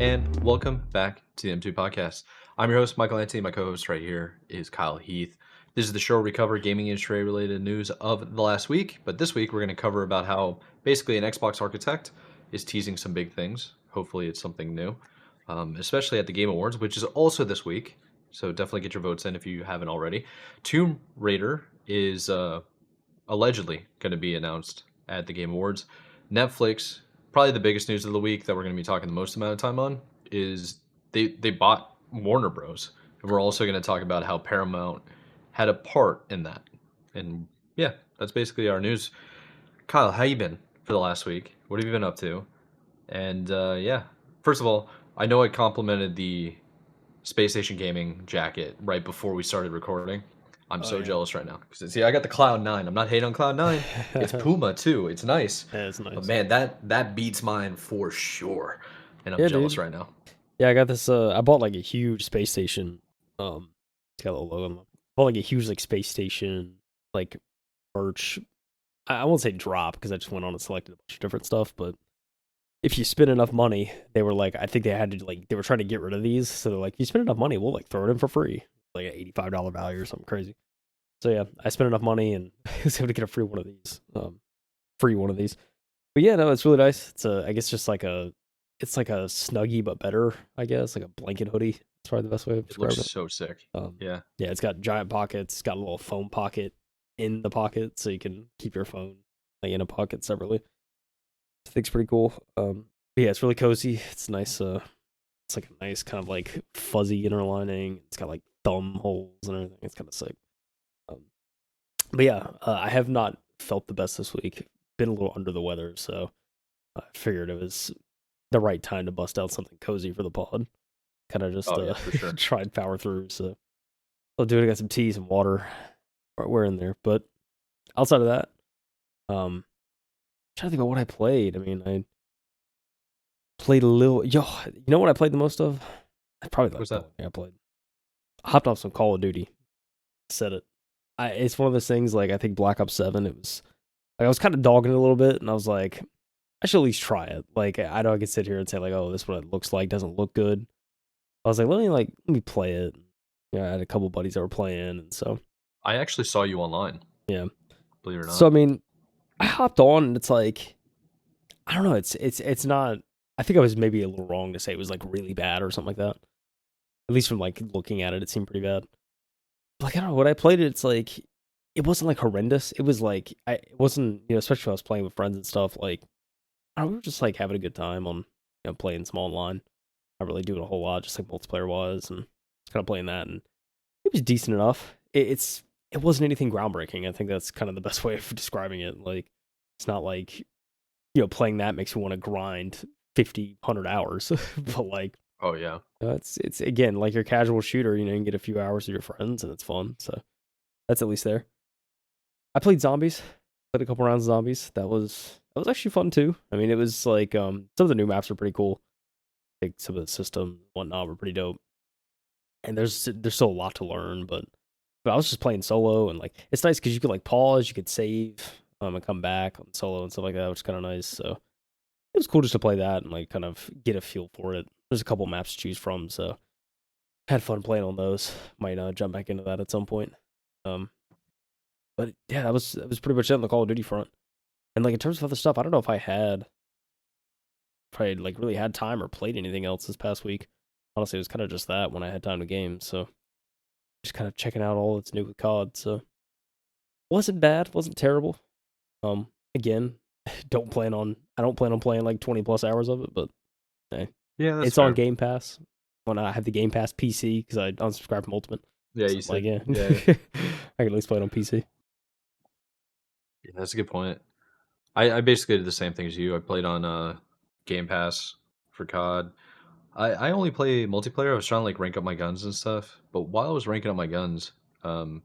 and welcome back to the M2 Podcast. I'm your host, Michael Anthony. My co-host right here is Kyle Heath. This is the show where we cover gaming industry related news of the last week, but this week we're going to cover about how basically an Xbox architect is teasing some big things. Hopefully it's something new, especially at the Game Awards, which is also this week. So definitely get your votes in if you haven't already. Tomb Raider is allegedly going to be announced at the Game Awards. Netflix, probably the biggest news of the week that we're going to be talking the most amount of time on, is they bought Warner Bros. And we're also going to talk about how Paramount had a part in that. And yeah, that's basically our news. Kyle, how you been for the last week? What have you been up to? And yeah, first of all, I know I complimented the Space Station Gaming jacket right before we started recording. I'm so jealous right now because see, I got the Cloud 9. I'm not hating on Cloud 9. It's Puma too. It's nice. Yeah, it's nice. But man, that beats mine for sure. And I'm Yeah, jealous dude. right now. Yeah, I got this. I bought like a huge space station. It's got a little logo on it. Bought like a huge like space station like merch. I won't say drop because I just went on and selected a bunch of different stuff. But if you spend enough money, they were like, I think they had to like they were trying to get rid of these. So they're like, if you spend enough money, we'll like throw it in for free, like an $85 value or something crazy. So yeah, I spent enough money and I was able to get a free one of these. But yeah, no, it's really nice. It's I guess just like it's like a Snuggie but better, I guess, like a blanket hoodie. It's probably the best way to It describe looks it. so sick. Yeah. Yeah, it's got giant pockets. It's got a little foam pocket in the pocket, so you can keep your phone like in a pocket separately. I think it's pretty cool. But yeah, it's really cozy. It's nice. It's like a nice kind of like fuzzy inner lining. It's got like thumb holes and everything. It's kind of sick. But yeah, I have not felt the best this week. Been a little under the weather, so I figured it was the right time to bust out something cozy for the pod. Kind of just for sure. try and power through. So I'll do it. I got some tea, some water. We're in there. But outside of that, trying to think about what I played. I mean, I played a little. You know what I played the most of? Probably What's that? I played. I hopped off some Call of Duty. Said it. It's one of those things. Like I think Black Ops 7. It was like I was kind of dogging it a little bit, and I was like, I should at least try it. Like I know I could sit here and say like, oh, this is what it looks like. Doesn't look good. I was like, let me play it. Yeah, I had a couple buddies that were playing, and so I actually saw you online. yeah, Believe it or not. so I mean, I hopped on, and it's like, I don't know, it's not. I think I was maybe a little wrong to say it was like really bad or something like that. At least from like looking at it, it seemed pretty bad. Like I don't know, when I played it, it's like it wasn't like horrendous. It was like it wasn't, especially when I was playing with friends and stuff. Like we were just like having a good time on playing some online. Not really doing a whole lot, just like multiplayer was, and just kind of playing that, and it was decent enough. It wasn't anything groundbreaking. I think that's kind of the best way of describing it. Like it's not like playing that makes you want to grind 50, 100 hours, but like Oh yeah. it's again like your casual shooter. You can get a few hours with your friends, and it's fun. So that's at least there. I played zombies. Played a couple rounds of zombies. That was actually fun too. I mean, it was like some of the new maps are pretty cool. I think some of the systems and whatnot were pretty dope. And there's still a lot to learn, but I was just playing solo, and like it's nice because you could like pause, you could save, and come back on solo and stuff like that, which is kind of nice. So it was cool just to play that and like kind of get a feel for it. There's a couple maps to choose from, so had fun playing on those. Might jump back into that at some point. But yeah, that was pretty much it on the Call of Duty front. And like in terms of other stuff, I don't know if I had probably like really had time or played anything else this past week. Honestly, it was kind of just that when I had time to game. So just kind of checking out all that's new with COD. So wasn't bad, wasn't terrible. Again, I don't plan on playing like 20 plus hours of it, but hey, Yeah, that's it's fair. on Game Pass. When I have the Game Pass PC because I unsubscribed from Ultimate. Yeah, So you it's said. like yeah, Yeah. I can at least play it on PC. Yeah, that's a good point. I basically did the same thing as you. I played on Game Pass for COD. I only play multiplayer. I was trying to like rank up my guns and stuff, but while I was ranking up my guns, um,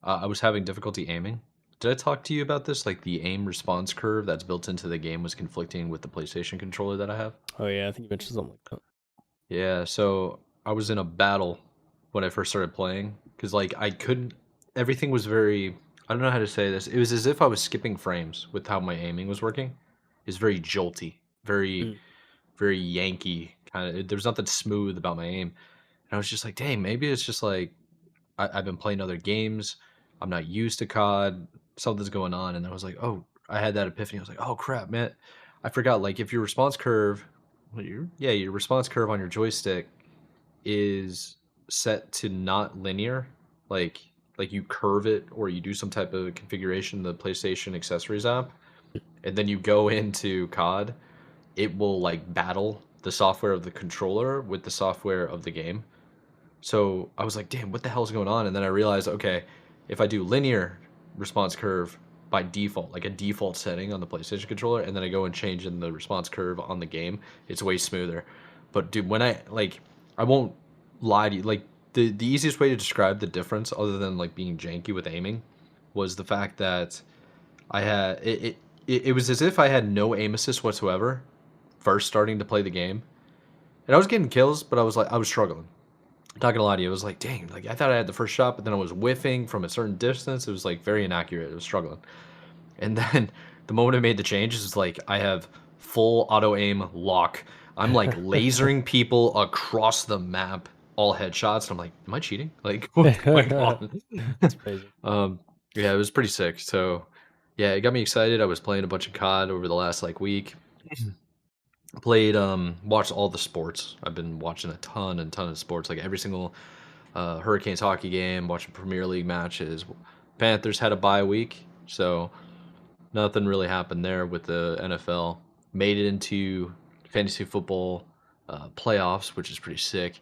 I was having difficulty aiming. Did I talk to you about this? Like the aim response curve that's built into the game was conflicting with the PlayStation controller that I have. Oh yeah, I think you mentioned something like that. Yeah, so I was in a battle when I first started playing because like I couldn't. Everything was very. I don't know how to say this. It was as if I was skipping frames with how my aiming was working. It's very jolty, very Mm. very Yankee kind of there was nothing smooth about my aim. And I was just like, dang, maybe it's just like I've been playing other games. I'm not used to COD. Something's going on. And I was like, oh, I had that epiphany. I was like, oh crap, man. I forgot. Like if your response curve, your response curve on your joystick is set to not linear, like you curve it or you do some type of configuration in the PlayStation accessories app, and then you go into COD, it will like battle the software of the controller with the software of the game. So I was like, damn, what the hell's going on? And then I realized, okay, if I do linear response curve by default, like a default setting on the PlayStation controller, and then I go and change in the response curve on the game, it's way smoother. But dude, when I won't lie to you, like the easiest way to describe the difference, other than like being janky with aiming, was the fact that I had it was as if I had no aim assist whatsoever first starting to play the game. And I was getting kills, but I was struggling. Not gonna lie to you, it was like, dang, like I thought I had the first shot, but then I was whiffing from a certain distance. It was like very inaccurate. It was struggling. And then the moment I made the change is like I have full auto aim lock. I'm like lasering people across the map, all headshots. I'm like, am I cheating? Like, what's going on? That's crazy. Yeah, it was pretty sick. So, yeah, it got me excited. I was playing a bunch of COD over the last like week. Played, watched all the sports. I've been watching a ton and ton of sports, like every single Hurricanes hockey game, watching Premier League matches. Panthers had a bye week, so nothing really happened there with the NFL. Made it into fantasy football playoffs, which is pretty sick.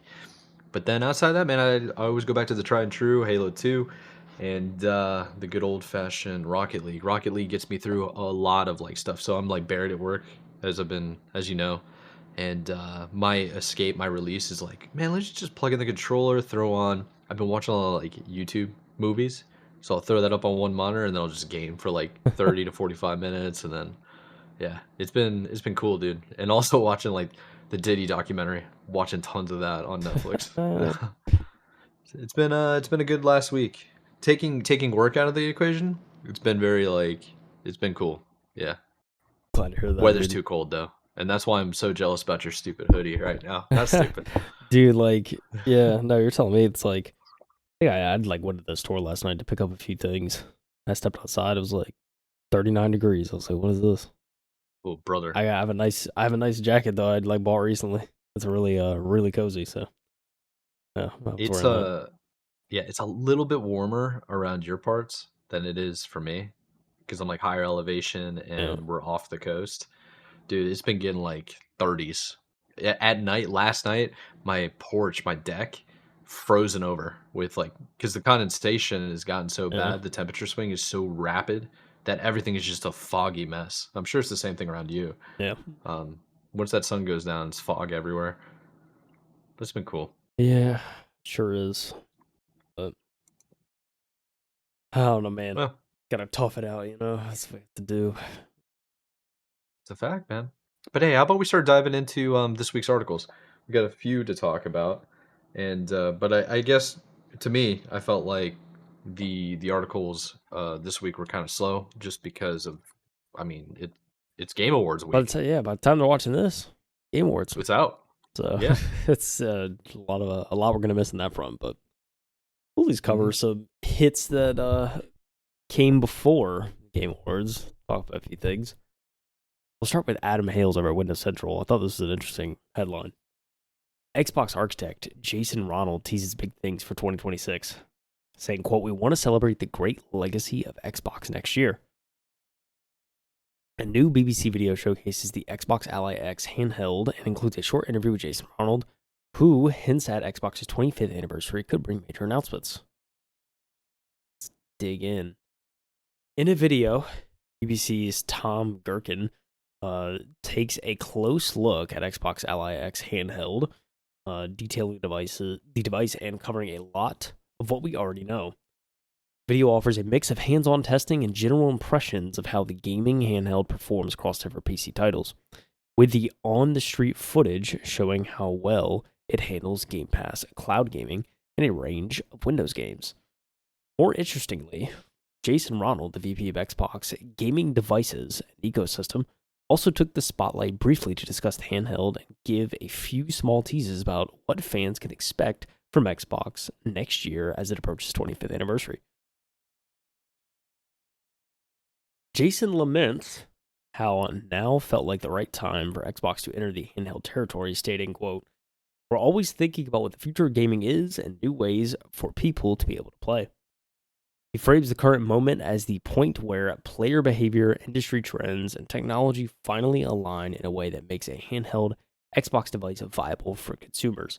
But then outside that, man, I always go back to the tried and true Halo 2 and the good old fashioned Rocket League. Rocket League gets me through a lot of like stuff. So I'm like buried at work as you know. And my escape, my release is like, man, let's just plug in the controller, throw on. I've been watching a lot of like YouTube movies. So I'll throw that up on one monitor and then I'll just game for like 30 to 45 minutes and then yeah, it's been cool, dude. And also watching like the Diddy documentary, watching tons of that on Netflix. It's been a good last week. Taking work out of the equation, it's been very like it's been cool. Yeah. Glad to hear that, Weather's dude. too cold though. And that's why I'm so jealous about your stupid hoodie right now. That's stupid. Dude, like, yeah, no, you're telling me it's like, I think I like went to the store last night to pick up a few things. I stepped outside, it was like 39 degrees. I was like, what is this? Oh, brother. I have a nice jacket though I'd like bought recently. It's really cozy, so yeah, I was It's wearing that. yeah, it's a little bit warmer around your parts than it is for me because I'm like higher elevation Yeah. and we're off the coast. Dude, it's been getting like 30s. At night, last night, my porch, my deck, frozen over with like, because the condensation has gotten so Yeah. bad, the temperature swing is so rapid that everything is just a foggy mess. I'm sure it's the same thing around you. Yeah. Um, Once that sun goes down, it's fog everywhere. But it's been cool. Yeah. Sure is. But I don't know, man. Well, Gotta tough it out, you know. That's what we have to do. it's a fact, man. But hey, how about we start diving into this week's articles? We got a few to talk about, and but I guess to me, I felt like the articles this week were kind of slow, just because of, I mean, it's Game Awards week. By the time they're watching this, Game Awards. It's out. So Yeah. it's a lot we're gonna miss in that front, but we'll at least cover Mhm. some hits that came before Game Awards. Talk about a few things. We'll start with Adam Hales over at Windows Central. I thought this was an interesting headline. Xbox architect Jason Ronald teases big things for 2026, saying, quote, "We want to celebrate the great legacy of Xbox next year." A new BBC video showcases the Xbox Ally X handheld and includes a short interview with Jason Ronald, who hints at Xbox's 25th anniversary could bring major announcements. Let's dig in. In a video, BBC's Tom Gherkin takes a close look at Xbox Ally X handheld, detailing the device and covering a lot of what we already know. Video offers a mix of hands-on testing and general impressions of how the gaming handheld performs across different PC titles, with the on-the-street footage showing how well it handles Game Pass, cloud gaming, and a range of Windows games. More interestingly, Jason Ronald, the VP of Xbox Gaming Devices and Ecosystem, also took the spotlight briefly to discuss the handheld and give a few small teases about what fans can expect from Xbox next year as it approaches 25th anniversary. Jason laments how now felt like the right time for Xbox to enter the handheld territory, stating, quote, "We're always thinking about what the future of gaming is and new ways for people to be able to play." He frames the current moment as the point where player behavior, industry trends, and technology finally align in a way that makes a handheld Xbox device viable for consumers.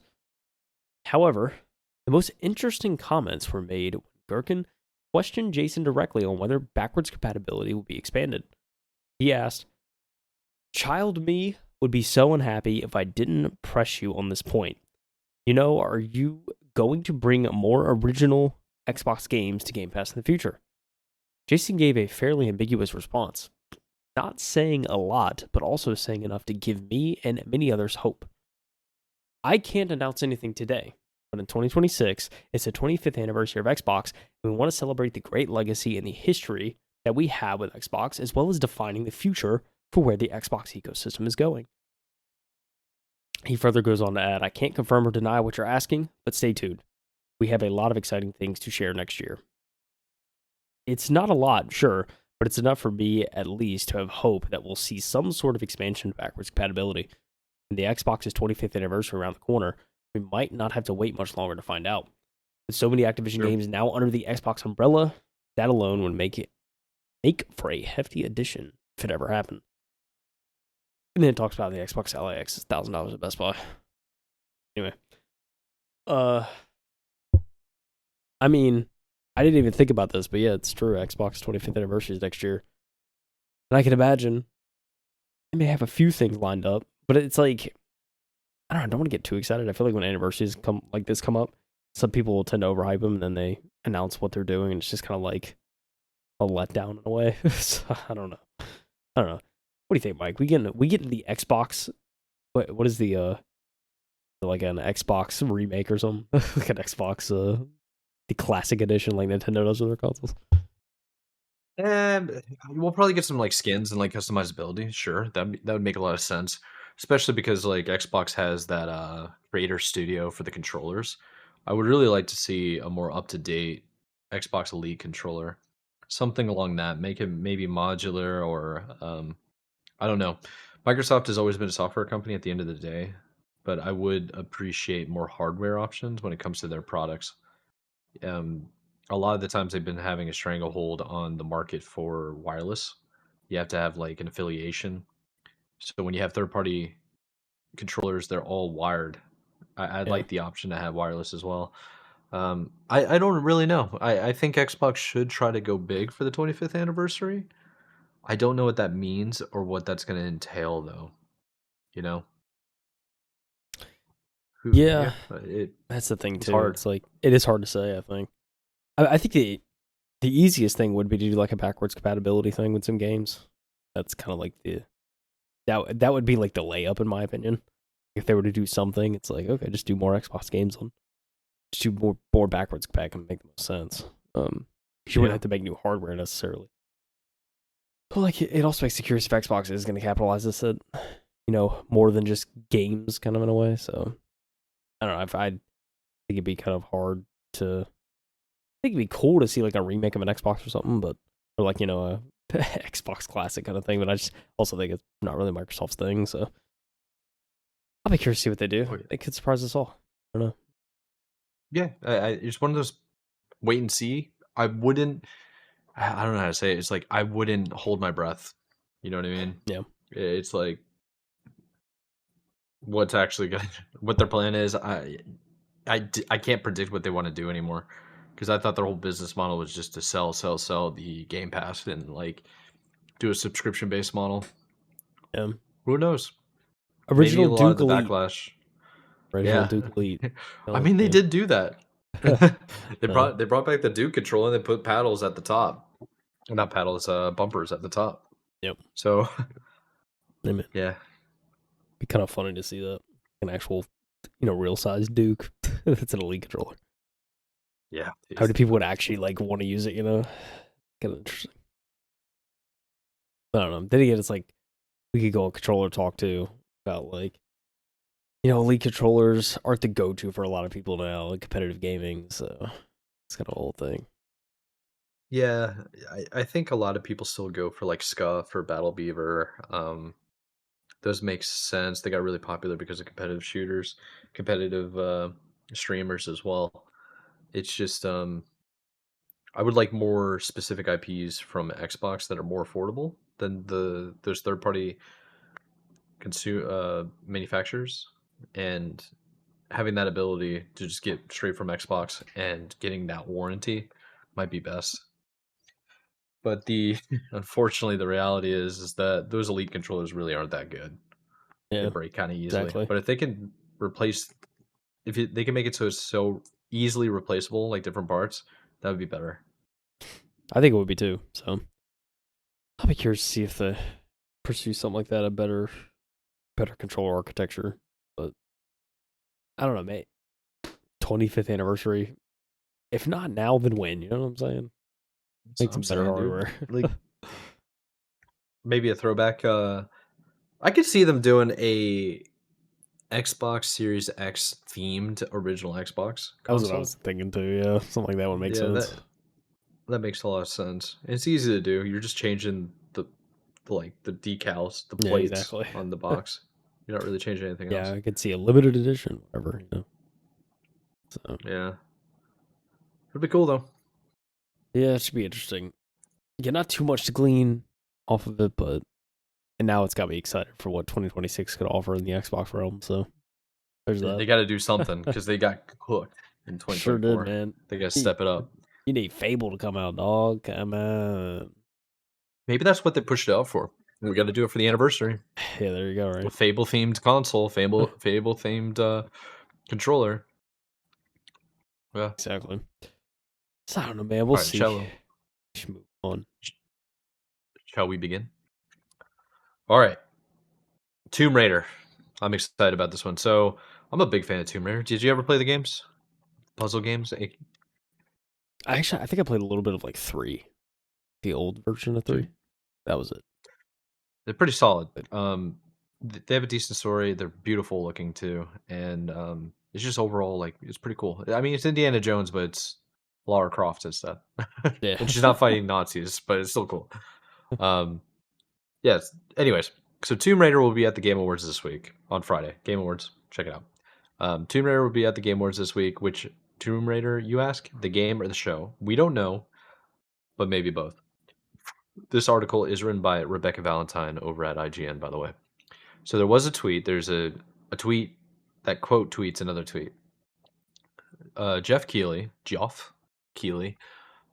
However, the most interesting comments were made when Gherkin questioned Jason directly on whether backwards compatibility would be expanded. He asked, "Child me would be so unhappy if I didn't press you on this point. Are you going to bring more original Xbox games to Game Pass in the future?" Jason gave a fairly ambiguous response, not saying a lot, but also saying enough to give me and many others hope. "I can't announce anything today, but in 2026, it's the 25th anniversary of Xbox, and we want to celebrate the great legacy and the history that we have with Xbox, as well as defining the future for where the Xbox ecosystem is going." He further goes on to add, "I can't confirm or deny what you're asking, but stay tuned. We have a lot of exciting things to share next year." It's not a lot, sure, but it's enough for me at least to have hope that we'll see some sort of expansion of backwards compatibility. And the Xbox's 25th anniversary around the corner, we might not have to wait much longer to find out. With so many Activision games now under the Xbox umbrella, that alone would make for a hefty addition if it ever happened. And then it talks about the Xbox LAX is $1,000 at Best Buy. Anyway, I mean, I didn't even think about this, but yeah, it's true. Xbox 25th anniversary is next year, and I can imagine I may have a few things lined up, but it's like I don't want to get too excited. I feel like when anniversaries come up, some people will tend to overhype them, and then they announce what they're doing, and it's just kind of like a letdown in a way. So, I don't know. What do you think, Mike? We get the Xbox. What is the like an Xbox remake or something? Like an Xbox the classic edition like Nintendo does with their consoles. And we'll probably get some like skins and like customizability. Sure, that would make a lot of sense, especially because like Xbox has that creator studio for the controllers. I would really like to see a more up to date Xbox Elite controller, something along that. Make it maybe modular or I don't know. Microsoft has always been a software company at the end of the day, but I would appreciate more hardware options when it comes to their products. Um, a lot of the times they've been having a stranglehold on the market for wireless. You have to have like an affiliation. So when you have third party controllers, they're all wired. I'd Yeah. like the option to have wireless as well. I don't really know. I think Xbox should try to go big for the 25th anniversary. I don't know what that means or what that's going to entail, though. You know, Yeah, yeah, that's the thing it's too. hard. It's like it is hard to say, I think. I think the easiest thing would be to do like a backwards compatibility thing with some games. That's kind of like that would be like the layup in my opinion. If they were to do something, it's like, okay, just do more Xbox games on just do more backwards compatible and make the most sense. 'Cause you wouldn't Yeah. have to make new hardware necessarily. But like it also makes me curious if Xbox is going to capitalize this at more than just games, kind of in a way. So I don't know. I think it'd be kind of hard to. I think it'd be cool to see like a remake of an Xbox or something, but or like a Xbox Classic kind of thing. But I just also think it's not really Microsoft's thing. So I'll be curious to see what they do. Oh, yeah. It could surprise us all. I don't know. Yeah, it's one of those wait and see. I don't know how to say it. It's like I wouldn't hold my breath. You know what I mean? Yeah. It's like what's actually good, what their plan is. I can't predict what they want to do anymore because I thought their whole business model was just to sell the Game Pass and like do a subscription based model. Yeah. Who knows? Maybe Original a lot of Duke the Elite. backlash. Original Yeah, Duke Elite. I mean they Yeah. did do that. they Uh, brought back the Duke controller and they put paddles at the top. Not paddles, bumpers at the top. yep. So I mean, yeah, be kind of funny to see that an actual, real size Duke. That's an Elite controller. yeah. How many people would actually like want to use it? Kind of interesting. I don't know. Then again, it's like we could go on controller talk too about like Elite controllers aren't the go-to for a lot of people now in competitive gaming, so it's kind of a whole thing. Yeah, I think a lot of people still go for like Scuff or Battle Beaver. Those make sense. They got really popular because of competitive shooters, competitive streamers as well. It's just I would like more specific IPs from Xbox that are more affordable than those third party manufacturers, and having that ability to just get straight from Xbox and getting that warranty might be best. But the unfortunately the reality is that those Elite controllers really aren't that good. They Yeah, break kind of easily. exactly. But if they can replace, they can make it so it's so easily replaceable, like different parts, that would be better. I think it would be too. So I'll be curious to see if they pursue something like that, a better controller architecture. But I don't know, mate. 25th anniversary. If not now, then when? You know what I'm saying? That's Make what I'm some better saying, dude. hardware. Like maybe a throwback. I could see them doing a Xbox Series X themed original Xbox That was what I console. was thinking too. Yeah, something like that would make Yeah, sense. that makes a lot of sense. It's easy to do. You're just changing the decals, the Yeah, plates exactly. on the box. You're not really changing anything Yeah, else. I could see a limited edition, whatever. So Yeah, it'd be cool though. yeah, it should be interesting. Yeah, not too much to glean off of it, but and now it's got me excited for what 2026 could offer in the Xbox realm. So there's that. They got to do something because they got cooked in Sure did, 2024. man. They got to You, step it up. you need Fable to come out, dog. Come on. Maybe that's what they pushed it out for. We got to do it for the anniversary. Yeah, there you go. A Right. Fable themed console, Fable themed controller. Yeah. Exactly. So I don't know, man. We'll All right, see. Should move on. shall we begin? All right, Tomb Raider. I'm excited about this one. So I'm a big fan of Tomb Raider. Did you ever play the games? Puzzle games? I think I played a little bit of like 3, the old version of 3. Dude, That was it. they're pretty solid. But They have a decent story. They're beautiful looking too, and it's just overall like it's pretty cool. I mean, it's Indiana Jones, but it's Lara Croft instead, yeah. and she's not fighting Nazis, but it's still cool. Um, yes. Anyways, so Tomb Raider will be at the Game Awards this week on Friday. Game Awards, check it out. Tomb Raider will be at the Game Awards this week. Which Tomb Raider, you ask? The game or the show? We don't know, but maybe both. This article is written by Rebecca Valentine over at IGN, by the way. So there was a tweet. There's a tweet that quote tweets another tweet. Geoff Keighley,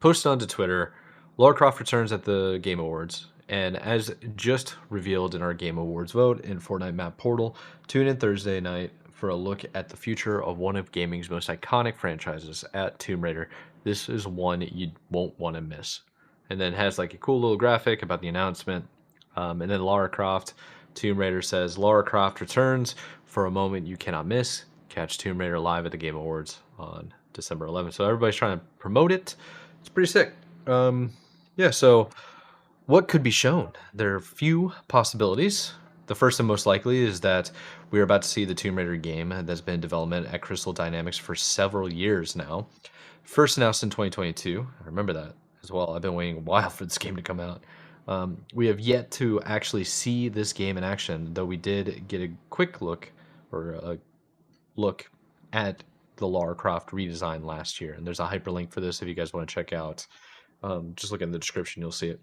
posted onto Twitter, Lara Croft returns at the Game Awards. And as just revealed in our Game Awards vote in Fortnite Map Portal, tune in Thursday night for a look at the future of one of gaming's most iconic franchises at Tomb Raider. This is one you won't want to miss. And then has like a cool little graphic about the announcement. And then Lara Croft, Tomb Raider says, Lara Croft returns for a moment you cannot miss. Catch Tomb Raider live at the Game Awards on December 11th. So everybody's trying to promote it. It's pretty sick. Yeah, so what could be shown? There are few possibilities. The first and most likely is that we're about to see the Tomb Raider game that's been in development at Crystal Dynamics for several years now. First announced in 2022. I remember that as well. I've been waiting a while for this game to come out. We have yet to actually see this game in action, though we did get a quick look or a look at the Lara Croft redesign last year. And there's a hyperlink for this if you guys want to check out. Just look in the description, you'll see it.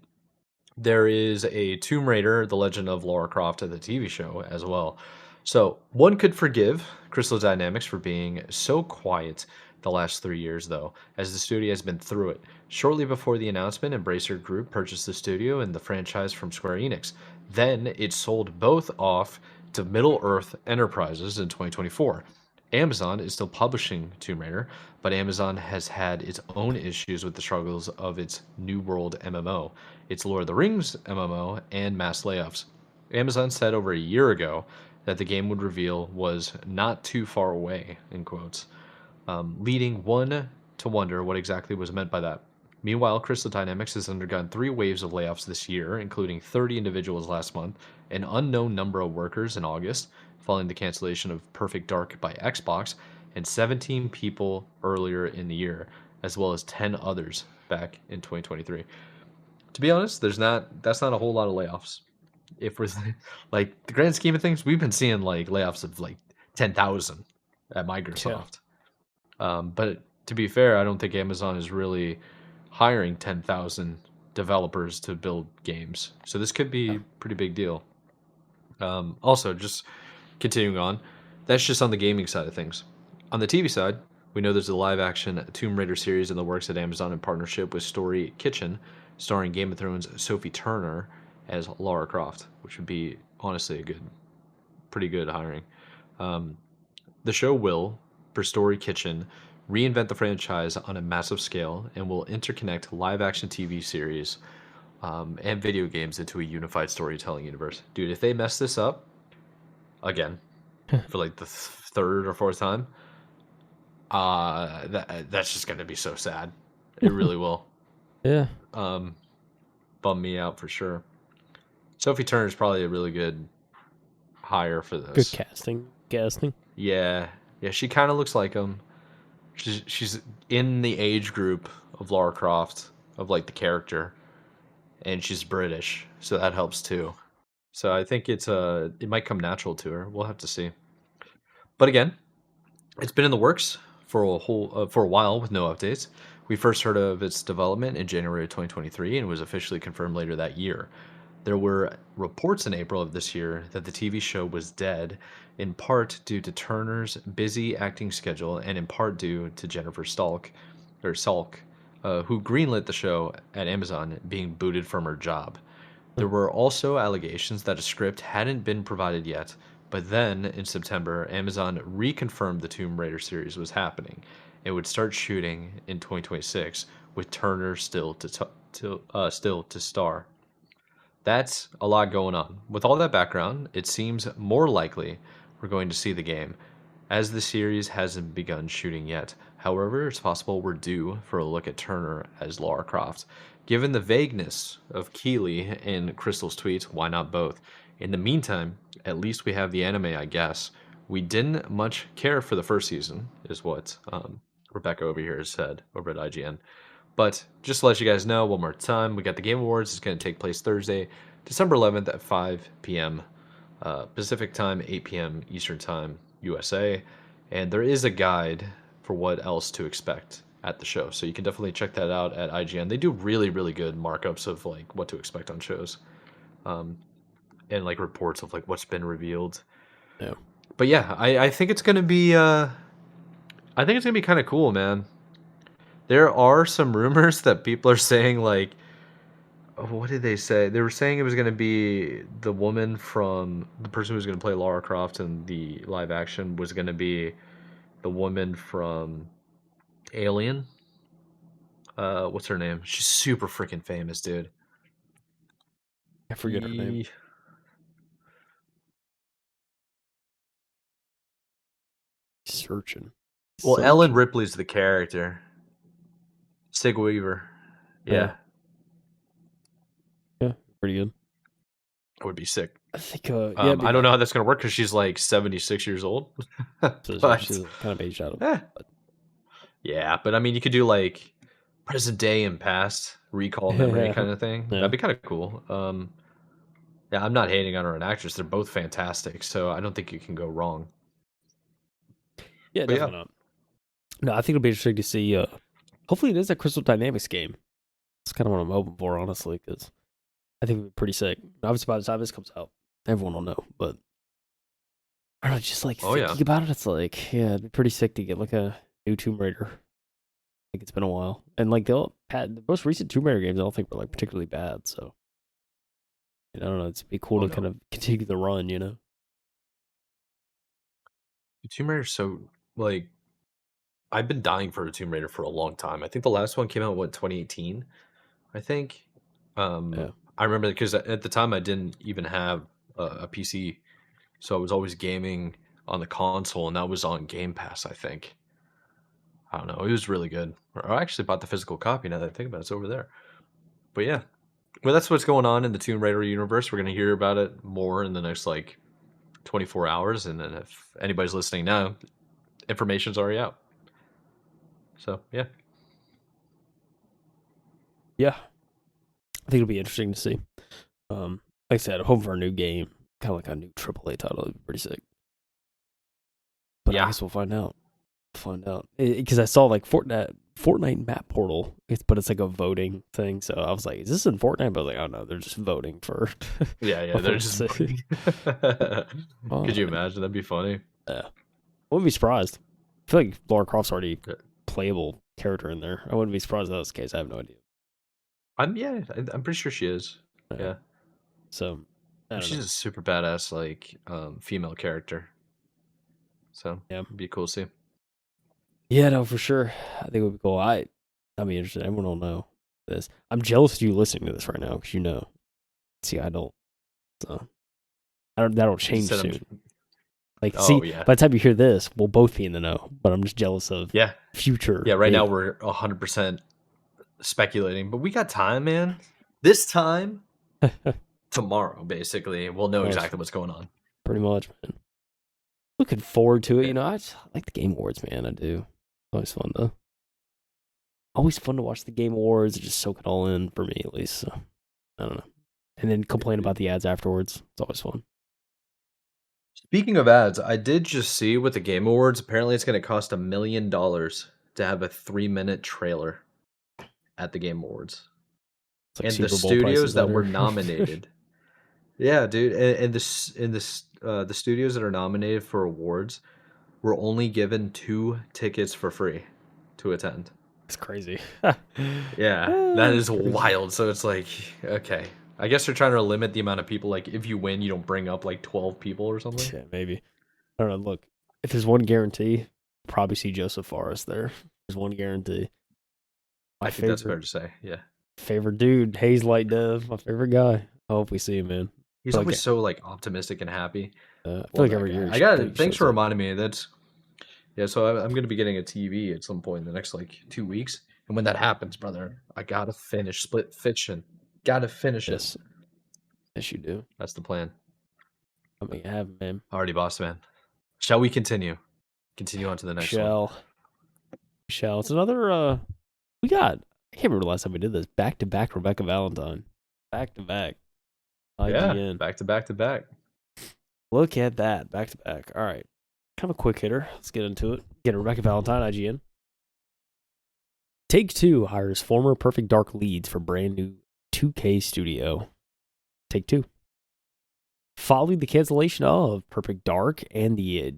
There is a Tomb Raider, The Legend of Lara Croft, the TV show as well. So one could forgive Crystal Dynamics for being so quiet the last 3 years, though, as the studio has been through it. Shortly before the announcement, Embracer Group purchased the studio and the franchise from Square Enix. Then it sold both off to Middle Earth Enterprises in 2024. Amazon is still publishing Tomb Raider, but Amazon has had its own issues with the struggles of its New World MMO, its Lord of the Rings MMO, and mass layoffs. Amazon said over a year ago that the game would reveal was not too far away, in quotes, leading one to wonder what exactly was meant by that. Meanwhile, Crystal Dynamics has undergone 3 waves of layoffs this year, including 30 individuals last month, an unknown number of workers in August, following the cancellation of Perfect Dark by Xbox, and 17 people earlier in the year, as well as 10 others back in 2023. To be honest, that's not a whole lot of layoffs. If we're like the grand scheme of things, we've been seeing like layoffs of like 10,000 at Yeah. Microsoft. But to be fair, I don't think Amazon is really hiring 10,000 developers to build games. So this could be Yeah. a pretty big deal. Also, just continuing on, that's just on the gaming side of things. On the TV side, we know there's a live action Tomb Raider series in the works at Amazon in partnership with Story Kitchen, starring Game of Thrones Sophie Turner as Lara Croft, which would be honestly pretty good hiring. Um, the show will, for Story Kitchen, reinvent the franchise on a massive scale and will interconnect live action TV series and video games into a unified storytelling universe. Dude, if they mess this up again for like the third or fourth time, that's just gonna be so sad. It really will. Yeah. Um, Bum me out for sure. Sophie Turner is probably a really good hire for Good this. casting. Yeah, yeah, she kind of looks like him. She's in the age group of Lara Croft, of like the character, and she's British, so that helps too. So I think it might come natural to her. We'll have to see. But again, it's been in the works for a while with no updates. We first heard of its development in January of 2023 and was officially confirmed later that year. There were reports in April of this year that the TV show was dead, in part due to Turner's busy acting schedule and in part due to Jennifer Salk, who greenlit the show at Amazon, being booted from her job. There were also allegations that a script hadn't been provided yet, but then in September, Amazon reconfirmed the Tomb Raider series was happening. It would start shooting in 2026, with Turner still to star. That's a lot going on. With all that background, it seems more likely we're going to see the game, as the series hasn't begun shooting yet. However, it's possible we're due for a look at Turner as Lara Croft. Given the vagueness of Keeley in Crystal's tweets, why not both? In the meantime, at least we have the anime, I guess. We didn't much care for the first season, is what Rebecca over here has said over at IGN. But just to let you guys know one more time, we got the Game Awards. It's going to take place Thursday, December 11th at 5 p.m. Pacific time, 8 p.m. Eastern time, USA. And there is a guide for what else to expect at the show. So you can definitely check that out at IGN. They do really, really good markups of like what to expect on shows. And like reports of like what's been revealed. Yeah. But yeah, I think it's gonna be I think it's gonna be kind of cool, man. There are some rumors that people are saying like, what did they say? They were saying it was going to be the woman from the person who was going to play Lara Croft in the live action was going to be the woman from Alien. What's her name? She's super freaking famous, dude. I forget her name. E- Searching. Well, Ellen Ripley's the character. Sig Weaver. Yeah, Yeah, pretty good. that would be sick. I think. Yeah. I don't know how that's going to work because she's like 76 years old. So she's kind of aged out. But yeah, but I mean, you could do like present day and past, recall memory kind of thing. Yeah. That'd be kind of cool. Yeah, I'm not hating on her an actress. They're both fantastic, so I don't think you can go wrong. Yeah, But definitely not. No, I think it'll be interesting to see. Hopefully, it is a Crystal Dynamics game. It's kind of what I'm hoping for, honestly, because I think it'll be pretty sick. Obviously, by the time this comes out, everyone will know. But I don't know, just like thinking about it, it's like, yeah, it'd be pretty sick to get like a new Tomb Raider. I think it's been a while, and like the most recent Tomb Raider games, I don't think were like particularly bad. So I don't know, it'd be cool to kind of continue the run, you know. Tomb Raider's so like I've been dying for a Tomb Raider for a long time. I think the last one came out 2018. I think. Yeah. I remember because at the time I didn't even have a PC, so I was always gaming on the console, and that was on Game Pass, I think. I don't know. It was really good. I actually bought the physical copy now that I think about it. It's over there. But yeah. Well, that's what's going on in the Tomb Raider universe. We're going to hear about it more in the next 24 hours. And then if anybody's listening now, information's already out. So, yeah. Yeah. I think it'll be interesting to see. Like I said, I'm hoping for a new game, kind of like a new AAA title. It'd be pretty sick. But I guess we'll find out. Because I saw like Fortnite map portal, but it's like a voting thing. So I was like, is this in Fortnite? But I was like, oh no, they're just voting for. Yeah, they're just voting. Could you imagine? That'd be funny. Yeah. I wouldn't be surprised. I feel like Lara Croft's already a playable character in there. I wouldn't be surprised if that was the case. I have no idea. I'm pretty sure she is. Yeah. So she's a super badass female character. So yeah, it'd be cool to see. Yeah, no, for sure. I think it would be cool. I'd be interested. Everyone will know this. I'm jealous of you listening to this right now because you know. See, I don't. So that'll change soon. By the time you hear this, we'll both be in the know. But I'm just jealous of future. Yeah, right now we're 100% speculating, but we got time, man. This time, tomorrow, basically, we'll know exactly what's going on. Pretty much, man. Looking forward to it. You know, I like the Game Awards, man. I do. Always fun to watch the Game Awards and just soak it all in for me, at least. So, I don't know. And then complain about the ads afterwards. It's always fun. Speaking of ads, I did just see with the Game Awards, apparently it's going to cost $1 million to have a 3-minute trailer at the Game Awards. Like and the studios that were nominated. Yeah, dude. And the studios that are nominated for awards were only given 2 tickets for free to attend. It's crazy. Yeah, that is wild. So it's like, okay. I guess they're trying to limit the amount of people. Like, if you win, you don't bring up 12 people or something. Yeah, maybe. I don't know. Look, if there's one guarantee, probably see Joseph Forrest there. There's one guarantee. I think that's fair to say. Yeah. Favorite dude, Haze Light Dev, my favorite guy. I hope we see him, man. He's always so optimistic and happy. I feel like every year. Thanks for reminding me. So I'm going to be getting a TV at some point in the next 2 weeks, and when that happens, brother, I gotta finish Split Fiction. Gotta finish it. Yes, you do. That's the plan. I mean, have man. Alrighty, boss man. Shall we continue? Continue on to the next one. Shall. It's another. We got. I can't remember the last time we did this. Back to back, Rebecca Valentine. Back to back. IGN. Yeah, back to back to back. Look at that. Back to back. All right. Kind of a quick hitter. Let's get into it. Get Rebecca Valentine, IGN. Take-Two hires former Perfect Dark leads for brand new 2K studio. Take-Two. Following the cancellation of Perfect Dark and the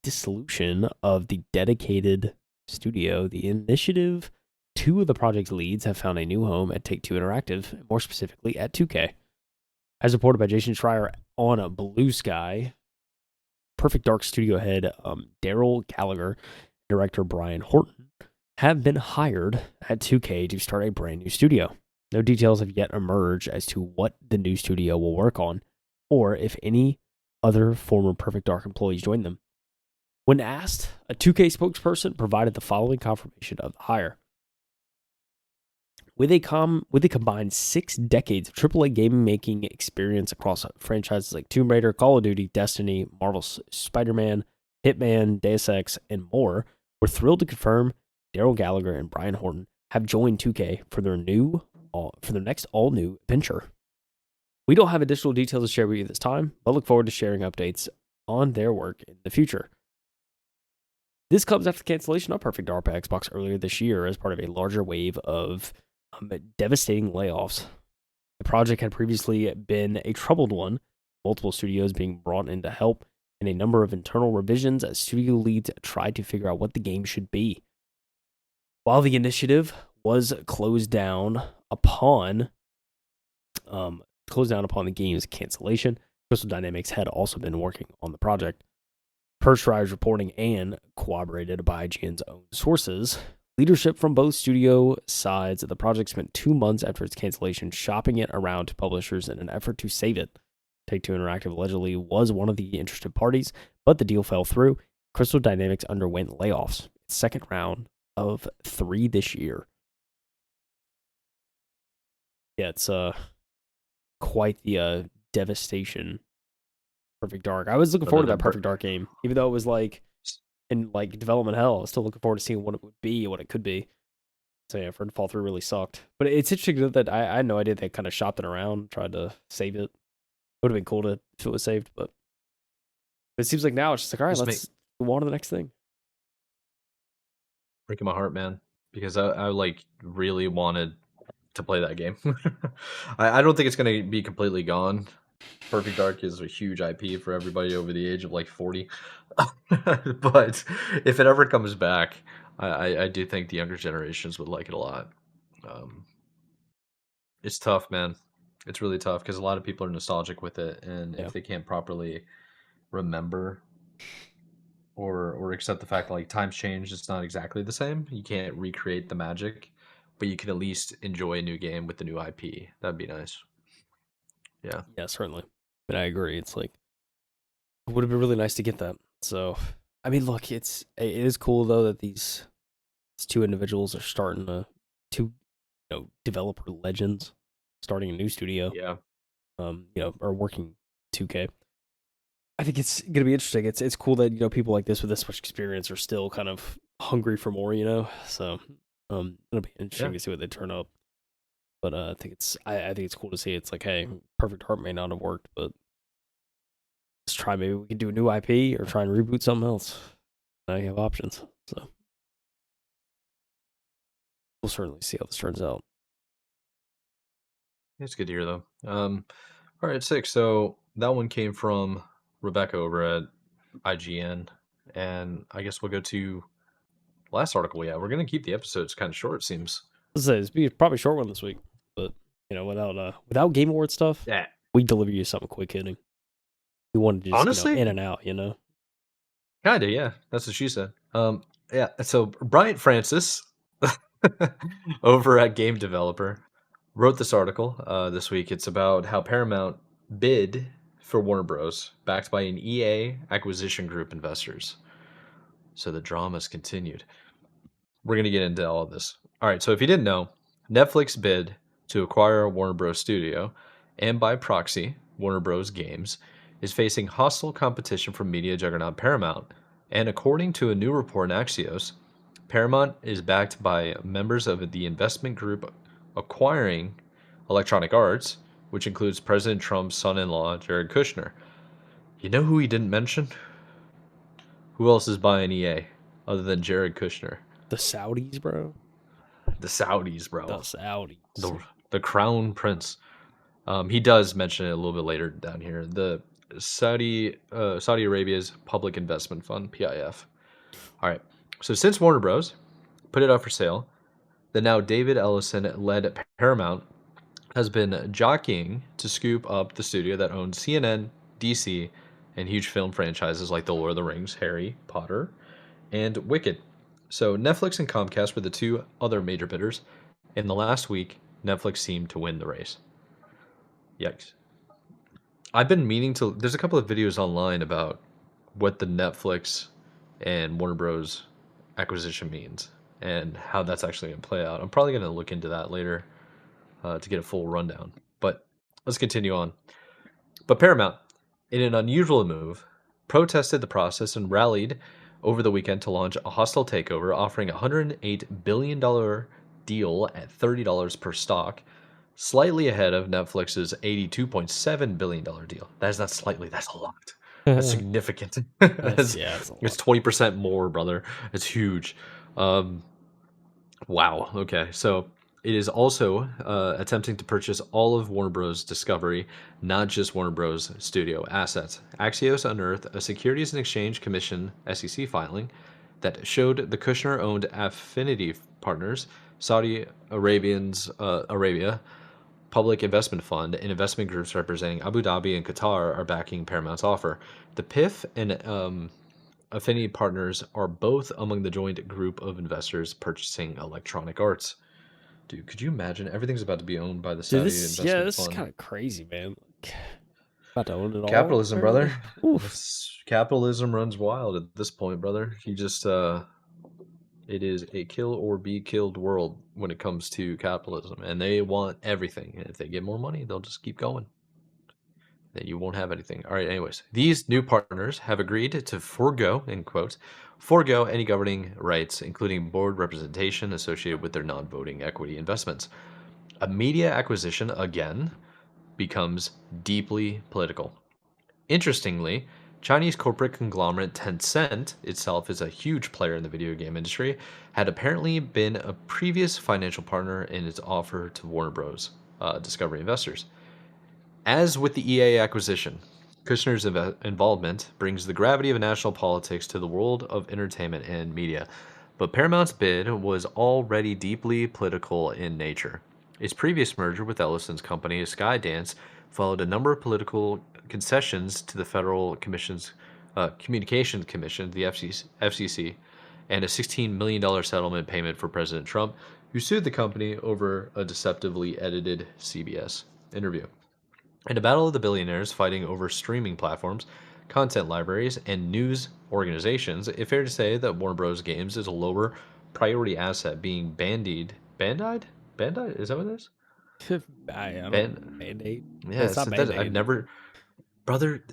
dissolution of the dedicated studio, the initiative, 2 of the project's leads have found a new home at Take-Two Interactive, more specifically at 2K. As reported by Jason Schreier on a Blue Sky, Perfect Dark studio head Daryl Gallagher and director Brian Horton have been hired at 2K to start a brand new studio. No details have yet emerged as to what the new studio will work on, or if any other former Perfect Dark employees join them. When asked, a 2K spokesperson provided the following confirmation of the hire. With a combined 6 decades of AAA game making experience across franchises like Tomb Raider, Call of Duty, Destiny, Marvel's Spider-Man, Hitman, Deus Ex, and more, we're thrilled to confirm Daryl Gallagher and Brian Horton have joined 2K for their next all-new venture. We don't have additional details to share with you this time, but look forward to sharing updates on their work in the future. This comes after the cancellation of Perfect Dark by Xbox earlier this year as part of a larger wave of devastating layoffs. The project had previously been a troubled one, multiple studios being brought in to help, and a number of internal revisions as studio leads tried to figure out what the game should be. While the initiative was closed down upon the game's cancellation, Crystal Dynamics had also been working on the project. Per Schreier's reporting and corroborated by IGN's own sources, leadership from both studio sides of the project spent 2 months after its cancellation shopping it around to publishers in an effort to save it. Take-Two Interactive allegedly was one of the interested parties, but the deal fell through. Crystal Dynamics underwent layoffs. Second round of 3 this year. Yeah, it's quite the devastation. Perfect Dark. I was looking forward to Another that Perfect Dark game, even though it was like in like development hell. I was still looking forward to seeing what it would be, what it could be. So yeah, for it to fall through really sucked. But it's interesting that I had no idea they kind of shopped it around, tried to save it. Would have been cool to if it was saved, but it seems like now it's just like, all right, just let's move on to the next thing. breaking my heart, man, because I like really wanted to play that game. I don't think it's gonna be completely gone. Perfect Dark is a huge IP for everybody over the age of like 40. But if it ever comes back, I do think the younger generations would like it a lot. Um, it's tough, man. It's really tough because a lot of people are nostalgic with it, and Yeah. if they can't properly remember or accept the fact that like times change, it's not exactly the same. You can't recreate the magic, but you can at least enjoy a new game with the new IP. That'd be nice. Yeah. Yeah, certainly. And I agree. It's like it would have been really nice to get that. So I mean, look, it is cool though that these two individuals are starting to two developer legends starting a new studio. Yeah. Are working 2K. I think it's gonna be interesting. It's cool that people like this with this much experience are still kind of hungry for more. So it'll be interesting Yeah. to see what they turn up. But I think it's cool to see. It's like, hey, Perfect Heart may not have worked, but let's try. Maybe we can do a new IP or try and reboot something else. Now you have options. So we'll certainly see how this turns out. It's good to hear though. All right, 6. So that one came from Rebecca over at IGN, and I guess we'll go to last article. Yeah, we're gonna keep the episodes kind of short. It seems. It's be probably a short one this week, but without Game Award stuff, Yeah. we deliver you something quick hitting. We wanted to just Honestly, in and out. kinda. Yeah, that's what she said. Yeah. So Bryant Francis, over at Game Developer, wrote this article this week. It's about how Paramount bid for Warner Bros. Backed by an EA acquisition group investors. So the drama's continued. We're going to get into all of this. All right, so if you didn't know, Netflix bid to acquire a Warner Bros. Studio, and by proxy, Warner Bros. Games, is facing hostile competition from media juggernaut Paramount. And according to a new report in Axios, Paramount is backed by members of the investment group acquiring Electronic Arts, which includes President Trump's son in law, Jared Kushner. You know who he didn't mention? Who else is buying EA other than Jared Kushner? The Saudis, bro. The Saudis, The bro. Saudis. The Crown Prince. He does mention it a little bit later down here. The Saudi Arabia's Public Investment Fund (PIF). All right. So since Warner Bros. Put it up for sale, the now David Ellison-led Paramount has been jockeying to scoop up the studio that owns CNN, DC, and huge film franchises like The Lord of the Rings, Harry Potter, and Wicked. So Netflix and Comcast were the two other major bidders. In the last week, Netflix seemed to win the race. Yikes. I've been meaning to. There's a couple of videos online about what the Netflix and Warner Bros. Acquisition means and how that's actually going to play out. I'm probably going to look into that later to get a full rundown. But let's continue on. But Paramount, in an unusual move, protested the process and rallied over the weekend to launch a hostile takeover, offering a $108 billion deal at $30 per stock, slightly ahead of Netflix's $82.7 billion deal. That is not slightly, that's a lot. That's significant. That's it's a lot. It's 20% more, brother. It's huge. Um, wow. Okay. So it is also attempting to purchase all of Warner Bros. Discovery, not just Warner Bros. Studio assets. Axios unearthed a Securities and Exchange Commission (SEC) filing that showed the Kushner-owned Affinity Partners, Saudi Arabia Public Investment Fund, and investment groups representing Abu Dhabi and Qatar are backing Paramount's offer. The PIF and Affinity Partners are both among the joint group of investors purchasing Electronic Arts. Dude, could you imagine? Everything's about to be owned by the Dude, Saudi this Investment is Fund. kind of crazy, man. About to own it all, Capitalism, apparently. brother. Oof. Capitalism runs wild at this point, brother. You just it is a kill or be killed world when it comes to capitalism, and they want everything. And if they get more money, they'll just keep going. Then you won't have anything. All right. Anyways, these new partners have agreed to forego, in quotes, forego any governing rights, including board representation associated with their non-voting equity investments. A media acquisition again becomes deeply political. Interestingly, Chinese corporate conglomerate Tencent itself is a huge player in the video game industry, had apparently been a previous financial partner in its offer to Warner Bros. Discovery investors. As with the EA acquisition, Kushner's involvement brings the gravity of national politics to the world of entertainment and media. But Paramount's bid was already deeply political in nature. Its previous merger with Ellison's company, Skydance, followed a number of political concessions to the Federal Commission's Communications Commission, the FCC, and a $16 million settlement payment for President Trump, who sued the company over a deceptively edited CBS interview. In a battle of the billionaires fighting over streaming platforms, content libraries, and news organizations, it's fair to say that Warner Bros. Games is a lower priority asset being bandied. Bandied? Bandied? Is that what it is? I don't Ban. Band-Aid. Yeah, It's it's not that I've Band-Aid. never. Brother,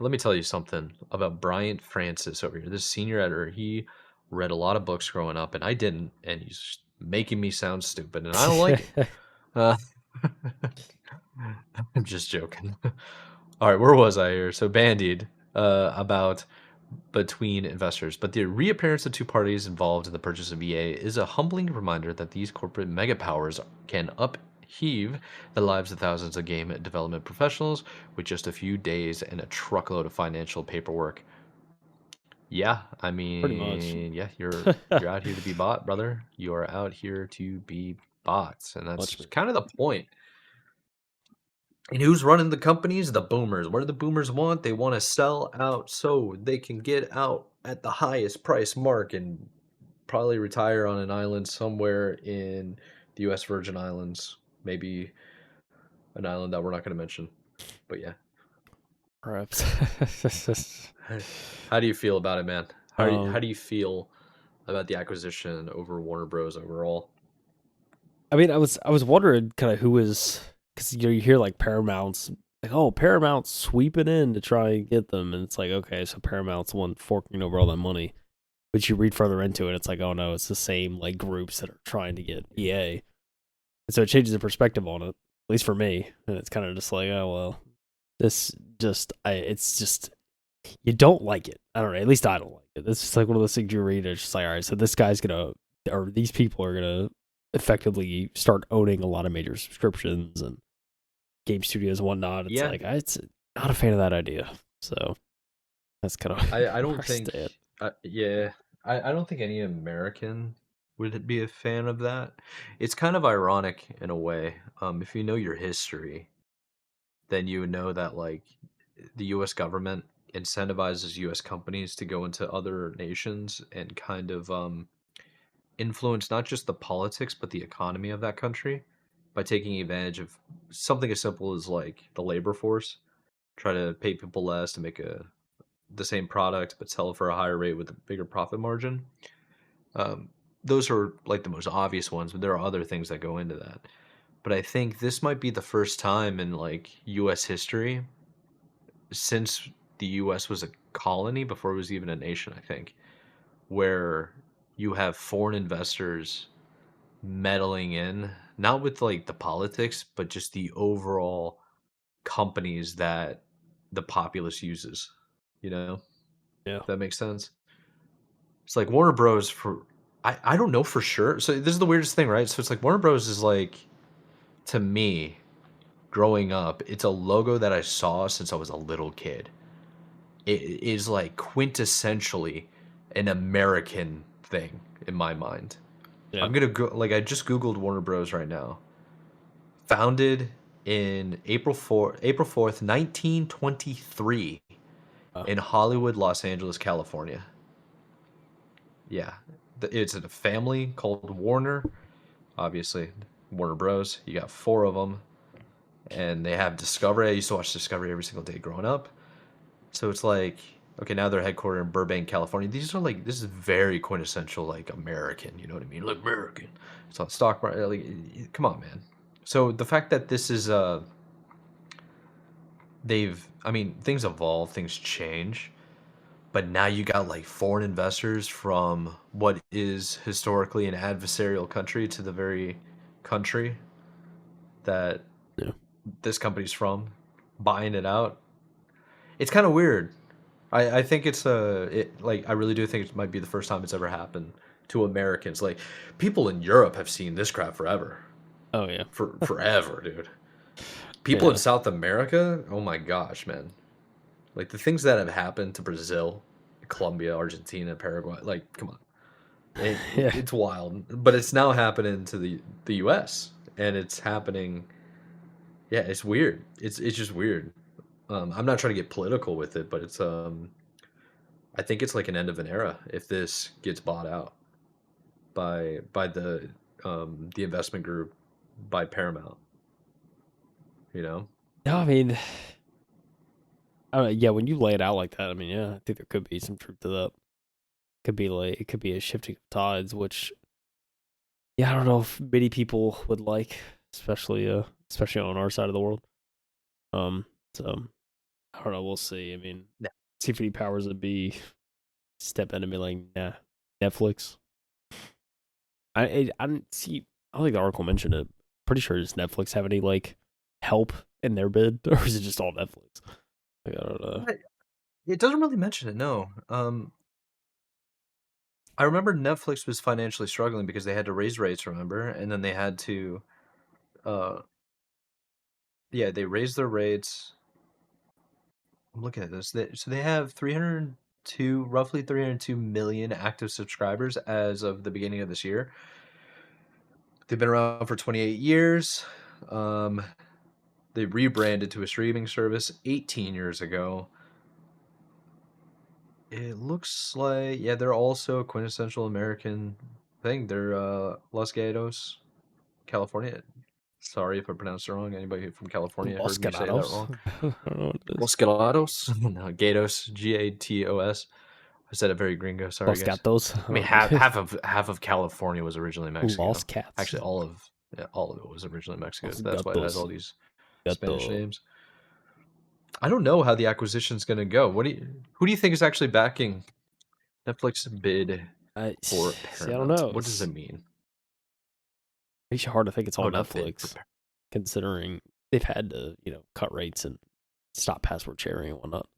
let me tell you something about Bryant Francis over here. This senior editor, he read a lot of books growing up, and I didn't, and he's making me sound stupid, and I don't like it. Uh, I'm just joking. All right, where was I here? So bandied about between investors, but the reappearance of two parties involved in the purchase of EA is a humbling reminder that these corporate mega powers can upheave the lives of thousands of game development professionals with just a few days and a truckload of financial paperwork. Yeah, I Pretty much. mean, yeah, you're out here to be bought, brother. You are out here to be bought, and Much. that's kind of the point. And who's running the companies? The boomers. What do the boomers want? They want to sell out so they can get out at the highest price mark and probably retire on an island somewhere in the U.S. Virgin Islands. Maybe an island that we're not going to mention. But yeah. Perhaps. How do you feel about it, man? How um, do you feel about the acquisition over Warner Bros. Overall? I mean, I was wondering kind of who was, because you hear like Paramount's like, oh, Paramount's sweeping in to try and get them, and it's like, okay, so Paramount's the one forking over all that money. But you read further into it, it's like, oh no, it's the same like groups that are trying to get EA, and so it changes the perspective on it, at least for me, and it's kind of just like, oh well, it's just you don't like it. I don't know. At least I don't like it. It's just like one of those things you read. It's just like, all right, so this guy's gonna, or these people are gonna effectively start owning a lot of major subscriptions and game studios and whatnot. It's Yeah, like it's not a fan of that idea. So that's kind of I where don't I think. stand. Yeah, I don't think any American would be a fan of that. It's kind of ironic in a way. If you know your history, then you would know that like the U.S. government incentivizes U.S. companies to go into other nations and kind of influence not just the politics but the economy of that country by taking advantage of something as simple as like the labor force. Try to pay people less to make the same product but sell it for a higher rate with a bigger profit margin. Um, those are like the most obvious ones, but there are other things that go into that. But I think this might be the first time in like U.S. history since the U.S. was a colony before it was even a nation. I think where you have foreign investors meddling in, not with like the politics, but just the overall companies that the populace uses. You know, Yeah, if that makes sense. It's like Warner Bros. For I don't know for sure. So this is the weirdest thing, right? So it's like Warner Bros. Is like to me growing up, it's a logo that I saw since I was a little kid. It is like quintessentially an American thing in my mind. yeah. I'm gonna go like I just googled Warner Bros. Right now. Founded in April 4th, 1923 Uh, in Hollywood, Los Angeles, California. Yeah, it's a family called Warner. Obviously, Warner Bros. You got four of them, and they have Discovery. I used to watch Discovery every single day growing up. So it's like, okay, now they're headquartered in Burbank, California. These are like, this is very quintessential, like American. You know what I mean? Like American. It's on stock market. Like, come on, man. So the fact that this is I mean, things evolve, things change, but now you got like foreign investors from what is historically an adversarial country to the very country that Yeah. this company's from buying it out. It's kind of weird. I think it's like I really do think it might be the first time it's ever happened to Americans. Like people in Europe have seen this crap forever. Oh yeah. For forever, dude. People in Yeah. South America, oh my gosh, man. Like the things that have happened to Brazil, Colombia, Argentina, Paraguay, like come on. Yeah. It's wild, but it's now happening to the US and it's happening. Yeah, it's weird. It's just weird. I'm not trying to get political with it, but it's I think it's like an end of an era if this gets bought out by the investment group by Paramount, you know? No, I mean, I don't know, yeah, when you lay it out like that, I mean, yeah, I think there could be some truth to that. Could be like it could be a shifting of tides, which yeah, I don't know if many people would like, especially on our side of the world. So I don't know, we'll see. I mean, No. see if any powers that be step in and be like, nah, Netflix. I didn't see. I don't think the article mentioned it. Pretty sure does Netflix have any like help in their bid, or is it just all Netflix? Like, I don't know. It doesn't really mention it, no. I remember Netflix was financially struggling because they had to raise rates, remember? And then they had to uh yeah, they raised their rates. I'm looking at this. So they have roughly 302 million active subscribers as of the beginning of this year. They've been around for 28 years. Um, they rebranded to a streaming service 18 years ago. It looks like, yeah, they're also a quintessential American thing. They're Los Gatos, California. Sorry if I pronounced it wrong. Anybody from California Los heard me say that Ganados. wrong? I don't know what it is. Los Gatos? No, Gatos, Gatos. I said it very gringo. Sorry, Los guys. Gatos. I mean, half of California was originally Los Mexico. Cats. Actually, all of it was originally Mexico. Los That's why it has Gatos. all these Spanish Gato. names. I don't know how the acquisition's going to go. Who do you think is actually backing Netflix bid I for see. I don't Paramount? know. What does it mean? Makes you hard to think it's Oh, all not bid for Netflix, considering they've had to, cut rates and stop password sharing and whatnot.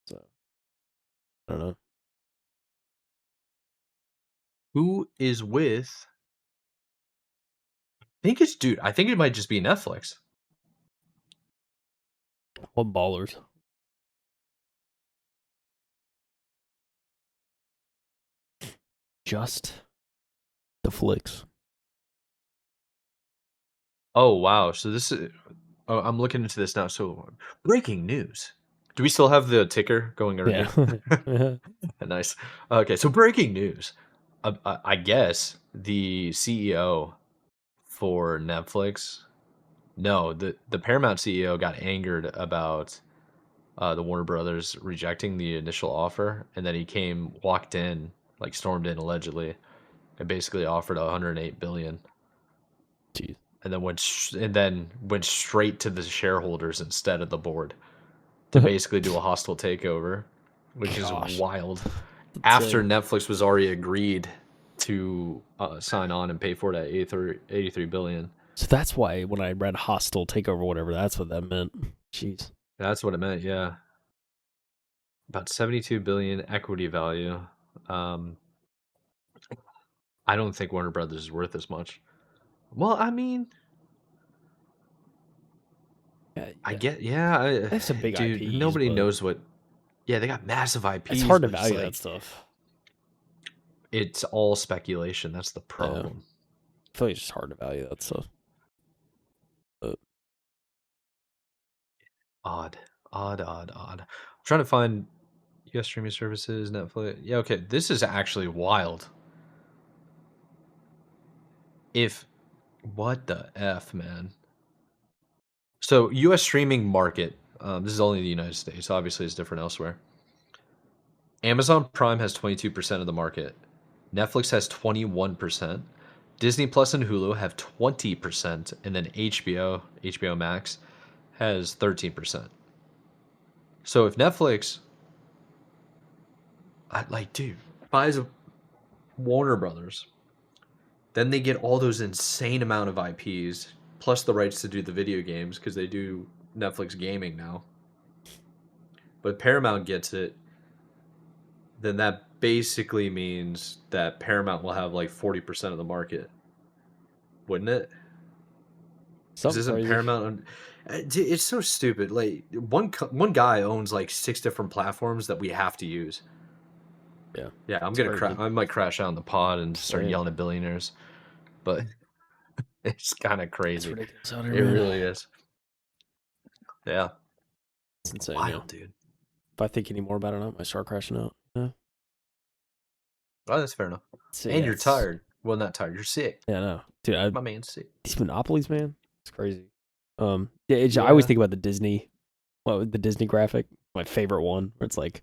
So I don't know. who is with? I think it might just be Netflix. What ballers? Just the flicks. Oh wow! So this is. Oh, I'm looking into this now. So breaking news. Do we still have the ticker going Yeah. underneath? Nice. Okay, so breaking news. I guess the CEO for Netflix. No, the Paramount CEO got angered about the Warner Brothers rejecting the initial offer, and then walked in, like stormed in allegedly, and basically offered 108 billion, Jeez. and then went straight to the shareholders instead of the board to basically do a hostile takeover, which is Gosh. wild. That's After insane. Netflix was already agreed to sign on and pay for that 83 billion. So that's why when I read hostile takeover, whatever, that's what that meant. Jeez. That's what it meant, yeah. About 72 billion equity value. Um, I don't think Warner Brothers is worth as much. Well, I mean, Yeah, I yeah. get, yeah, They have some big dude. IPs, Nobody but knows what. Yeah, they got massive it's IPs, hard to but it's value that like stuff. it's all speculation. That's the Yeah. problem. I feel like it's just hard to value that stuff. But Odd, odd. I'm trying to find U.S. streaming services, Netflix. Yeah, okay. This is actually wild. If what the f, man? So U.S. streaming market. This is only the United States. Obviously, it's different elsewhere. Amazon Prime has 22% of the market. Netflix has 21%. Disney Plus and Hulu have 20%, and then HBO Max has 13%. So if Netflix, dude, buys Warner Brothers, then they get all those insane amount of IPs plus the rights to do the video games because they do Netflix gaming now. But Paramount gets it, then that basically means that Paramount will have like 40% of the market, wouldn't it? Because Something isn't crazy. Paramount? It's so stupid. Like one guy owns like 6 different platforms that we have to use. Yeah, Yeah, it's crazy. I might crash out in the pod and start Same. yelling at billionaires, but it's kind of It's crazy. ridiculous out here, It man. really is. Yeah, It's insane. Yeah. wild, dude. If I think any more about it, I might start crashing out. Yeah. Oh, that's fair enough. So And yeah, you're it's tired. Well, not tired. You're sick. yeah, no, dude. My man's sick. These monopolies, man, it's crazy. Yeah, I always Yeah. think about the Disney, the Disney graphic, my favorite one, where it's like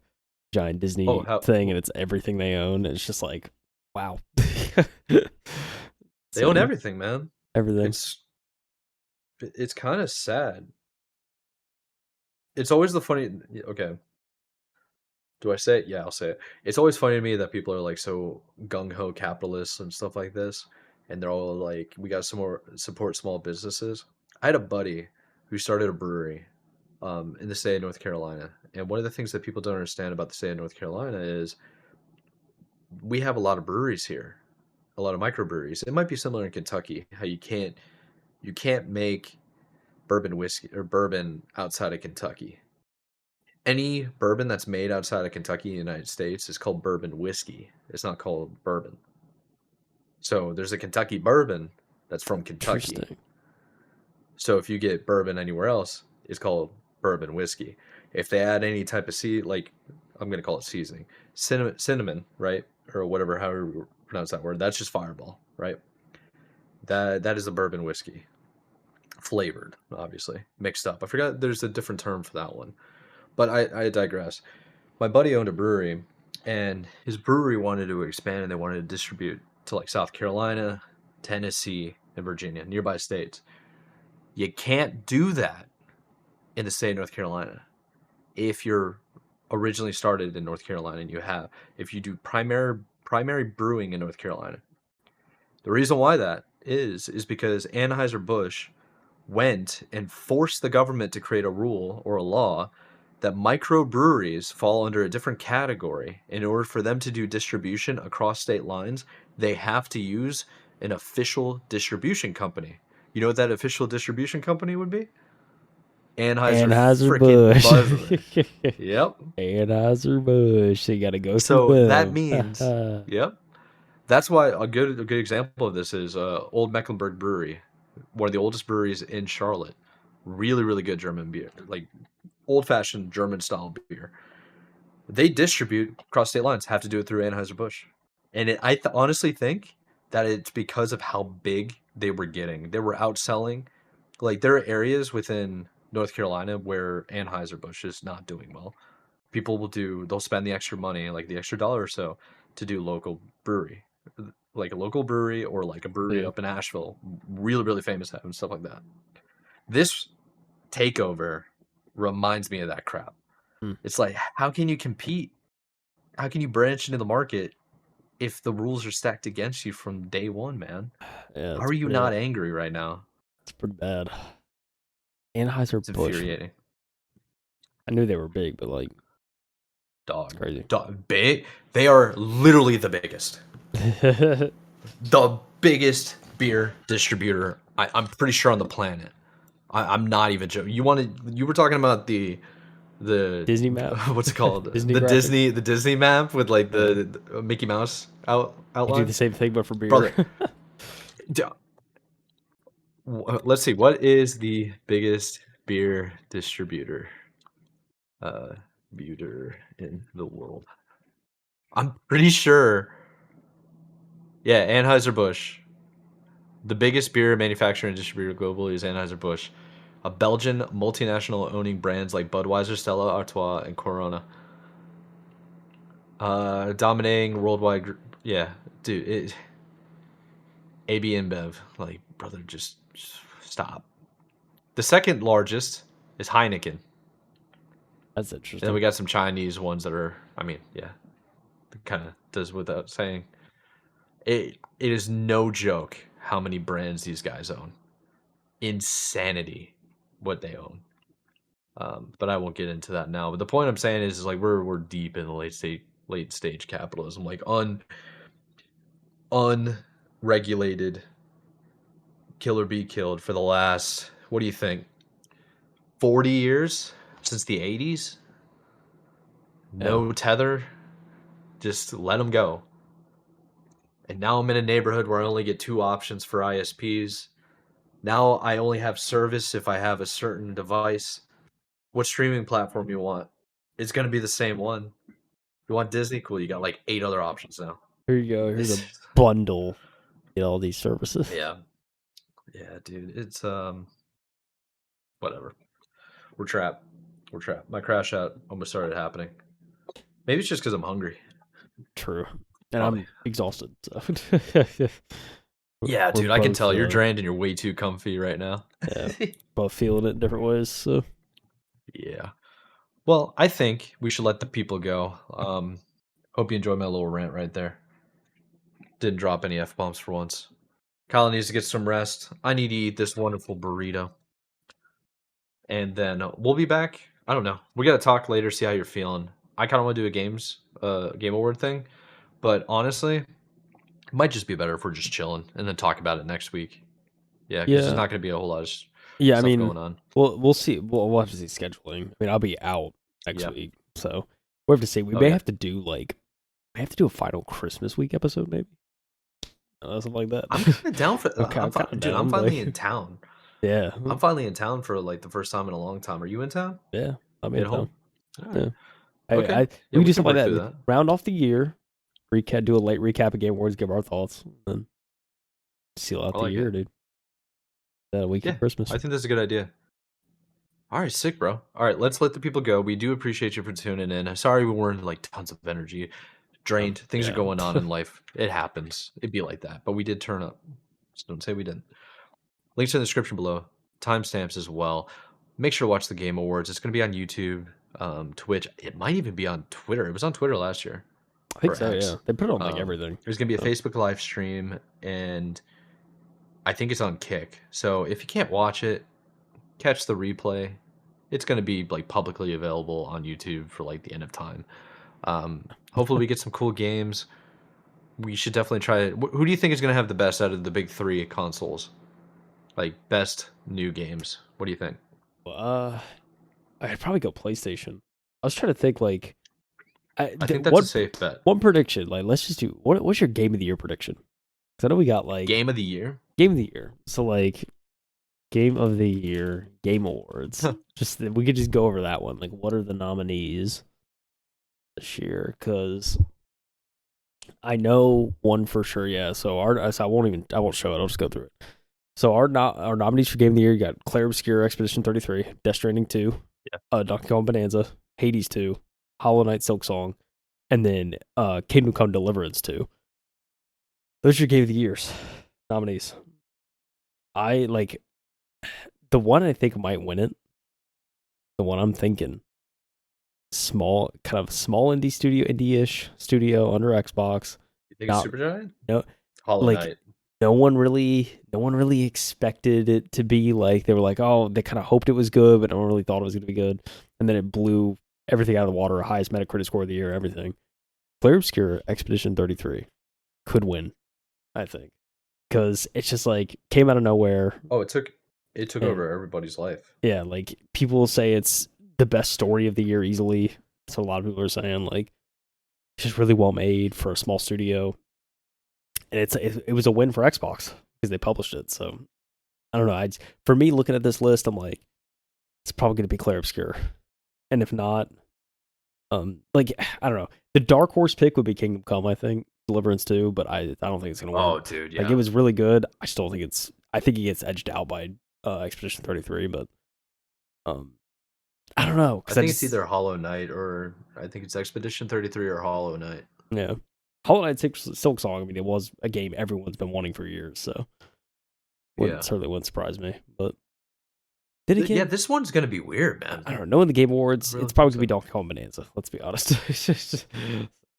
giant Disney Oh, how thing, and it's everything they own. And it's just like, wow. they own So, everything, man. everything. It's kind of sad. It's always the funny. Okay, do I say it? Yeah, I'll say it. It's always funny to me that people are like so gung ho capitalists and stuff like this, and they're all like, "We got some more support small businesses." I had a buddy who started a brewery, in the state of North Carolina, and one of the things that people don't understand about the state of North Carolina is we have a lot of breweries here, a lot of microbreweries. It might be similar in Kentucky, how you can't make bourbon whiskey or bourbon outside of Kentucky. Any bourbon that's made outside of Kentucky, United States, is called bourbon whiskey. It's not called bourbon. So there's a Kentucky bourbon that's from Kentucky. Interesting. So if you get bourbon anywhere else, it's called bourbon whiskey. If they add any type of like I'm gonna call it seasoning, cinnamon, right, or whatever, however you pronounce that word, that's just Fireball, right? That is a bourbon whiskey, flavored, obviously mixed up. I forgot there's a different term for that one, but I digress. My buddy owned a brewery, and his brewery wanted to expand, and they wanted to distribute to like South Carolina, Tennessee, and Virginia, nearby states. You can't do that in the state of North Carolina if you're originally started in North Carolina and if you do primary brewing in North Carolina. The reason why that is because Anheuser-Busch went and forced the government to create a rule or a law that microbreweries fall under a different category. In order for them to do distribution across state lines, they have to use an official distribution company. You know what that official distribution company would be? Anheuser freaking Anheuser-Busch. Buzz. Yep. Anheuser-Busch. So you got to go through So that them. means, yep. That's why a good example of this is Old Mecklenburg Brewery, one of the oldest breweries in Charlotte. Really, really good German beer, like old fashioned German style beer. They distribute across state lines, have to do it through Anheuser-Busch. And honestly think that it's because of how big they were getting. They were outselling. Like, there are areas within North Carolina where Anheuser-Busch is not doing well. They'll spend the extra money, like the extra dollar or so, to do local brewery. Like a local brewery or like a brewery Yeah. up in Asheville, really, really famous and stuff like that. This takeover reminds me of that crap. Hmm. It's like, how can you compete? How can you branch into the market if the rules are stacked against you from day one, man? Yeah, How are you not angry right now? it's pretty bad. It's Anheuser-Busch. infuriating. I knew they were big, but like, it's Dog. crazy. Big. They are literally the biggest. The biggest beer distributor, I'm pretty sure, on the planet. I'm not even joking. You were talking about the Disney map. what's it called? Disney the graphic. the Disney map with like the Mickey Mouse I do outline. the same thing, but for beer. Brother, let's see. What is the biggest beer distributor in the world? I'm pretty sure. Yeah, Anheuser-Busch. The biggest beer manufacturer and distributor globally is Anheuser-Busch. a Belgian multinational owning brands like Budweiser, Stella Artois, and Corona. Dominating worldwide. Yeah, dude. AB InBev, like, brother, just stop. The second largest is Heineken. That's And interesting. then we got some Chinese ones that are, I mean, yeah, kind of does without saying. It is no joke how many brands these guys own. Insanity what they own. But I won't get into that now. But the point I'm saying is like we're deep in the late stage capitalism, like unregulated kill or be killed for the last, what do you think, 40 years since the 80s? Yeah. No tether, just let them go. And now I'm in a neighborhood where I only get two options for ISPs. Now I only have service if I have a certain device. What streaming platform you want? It's going to be the same one. You want Disney? Cool. You got like 8 other options now. Here you go. Here's a bundle. Get all these services. Yeah. Yeah, dude. It's whatever. We're trapped. We're trapped. My crash out almost started happening. Maybe it's just because I'm hungry. True. And Probably. I'm exhausted. So. Yeah, We're dude. I can both, tell you're drained and you're way too comfy right now. Yeah. Both feeling it in different ways. So. Yeah. Well, I think we should let the people go. Hope you enjoyed my little rant right there. Didn't drop any F bombs for once. Kyle needs to get some rest. I need to eat this wonderful burrito. And then we'll be back. I don't know. We got to talk later, see how you're feeling. I kind of want to do a game award thing. But honestly, it might just be better if we're just chilling and then talk about it next week. Yeah, because there's not going to be a whole lot of stuff going on. We'll see. We'll have to see scheduling. I mean, I'll be out next week, so we have to see. We may have to do a final Christmas week episode, maybe. Something like that. I'm kind of down for. Okay, I'm finally in town. Yeah, I'm finally in town for like the first time in a long time. Are you in town? Yeah, I'm in town. Yeah. Okay. We can do something like that. Round off the year. Do a late recap of Game Awards, give our thoughts, and then seal out the year, dude. That week of Christmas. I think that's a good idea. All right, sick, bro. All right, let's let the people go. We do appreciate you for tuning in. Sorry we weren't like tons of energy, drained. Things are going on in life. It happens. It'd be like that. But we did turn up. So don't say we didn't. Links in the description below. Timestamps as well. Make sure to watch the Game Awards. It's going to be on YouTube, Twitch. It might even be on Twitter. It was on Twitter last year. I think so, yeah. They put it on like everything. There's going to be a Facebook live stream, and I think it's on Kick. So if you can't watch it, catch the replay. It's going to be like publicly available on YouTube for like the end of time. Hopefully we get some cool games. We should definitely try it. Who do you think is going to have the best out of the big three consoles? Like best new games. What do you think? I'd probably go PlayStation. I was trying to think like I think that's a safe bet. One prediction, like let's just do what's your game of the year prediction? Because I know we got like game of the year. So like game of the year, Game Awards. We could just go over that one. Like what are the nominees this year? Because I know one for sure. Yeah. So I won't show it. I'll just go through it. So our nominees for Game of the Year, you got Clair Obscur, Expedition 33, Death Stranding 2, Donkey Kong Bonanza, Hades 2, Hollow Knight Silksong, and then Kingdom Come Deliverance 2. Those are your Game of the Year's nominees. I like the one I think might win it. The one I'm thinking, small indie studio, indie-ish studio under Xbox. You think it's Supergiant? No, Hollow Knight. No one really expected it to be like, they were like, oh, they kind of hoped it was good, but no one really thought it was going to be good. And then it blew everything out of the water, highest Metacritic score of the year, everything. Clair Obscur, Expedition 33 could win, I think. Because it's just like, came out of nowhere. Oh, it took over everybody's life. Yeah, like people will say it's the best story of the year easily. So a lot of people are saying like, it's just really well made for a small studio. And it was a win for Xbox because they published it. So I don't know. For me, looking at this list, I'm like, it's probably going to be Clair Obscur. And if not, like I don't know. The dark horse pick would be Kingdom Come, I think, Deliverance 2, but I don't think it's going to win. Oh, dude, yeah. Like it was really good. I still think I think it gets edged out by Expedition 33, but I don't know I because I think it's just either Hollow Knight or I think it's Expedition 33 or Hollow Knight. yeah. Hollow Knight Silk Song. I mean, it was a game everyone's been wanting for years, so Yeah. certainly wouldn't surprise me. But then Yeah, again, this one's gonna be weird, man. I don't know. Knowing the Game Awards, I really it's probably hope gonna be so. Donkey Kong Bonanza. Let's be honest. It's just,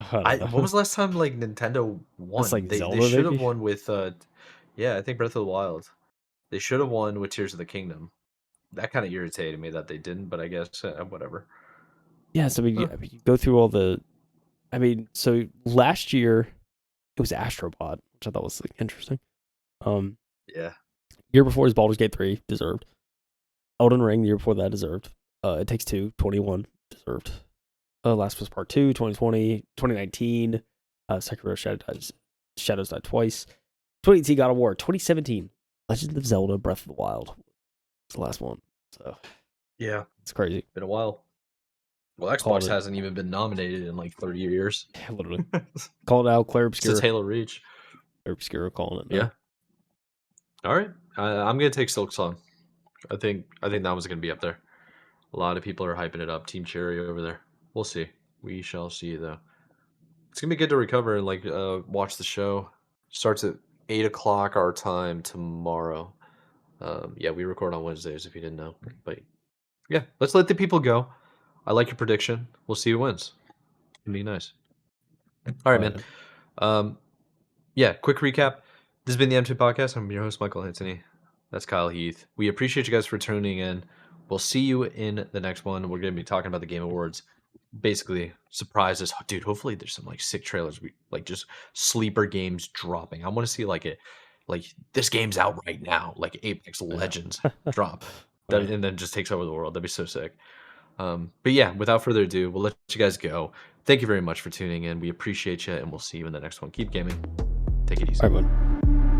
I don't When know. was the last time like Nintendo It's won? like They Zelda, should have maybe. won with yeah, I think Breath of the Wild. They should have won with Tears of the Kingdom. That kind of irritated me that they didn't, but I guess whatever. Yeah. So Huh. I mean, you go through all the. I mean, so last year it was Astrobot, which I thought was like, interesting. Um, Yeah. Year before is Baldur's Gate 3, deserved. Elden Ring, the year before that, deserved. It Takes Two, 21, deserved. Last of Us Part 2, 2020, 2019. Sekiro Shadows Die Twice. 2018 God of War. 2017, Legend of Zelda Breath of the Wild was the last one. So Yeah. it's crazy. Been a while. Well, Called Xbox it. hasn't even been nominated in like 30 years. Literally. Called it out. Claire Since Obscura. Halo Reach. Claire Obscura calling it Yeah. now. All right. I'm gonna take Silk Song. I think that one's gonna be up there. A lot of people are hyping it up. Team Cherry over there. We'll see. We shall see though. It's gonna be good to recover and like watch the show. Starts at 8 o'clock our time tomorrow. Yeah, we record on Wednesdays if you didn't know. But yeah, let's let the people go. I like your prediction. We'll see who wins. It'd be nice. All right, Oh, man. yeah. Um, yeah, quick recap. This has been the M2 Podcast. I'm your host, Michael Anthony. That's Kyle Heath. We appreciate you guys for tuning in. We'll see you in the next one. We're going to be talking about the Game Awards. Basically, surprises. Dude, hopefully there's some like sick trailers. Like just sleeper games dropping. I want to see like this game's out right now. Like Apex Yeah. Legends drop. Yeah. And then just takes over the world. That'd be so sick. But yeah, without further ado, we'll let you guys go. Thank you very much for tuning in. We appreciate you, and we'll see you in the next one. Keep gaming. Take it easy. All right, man.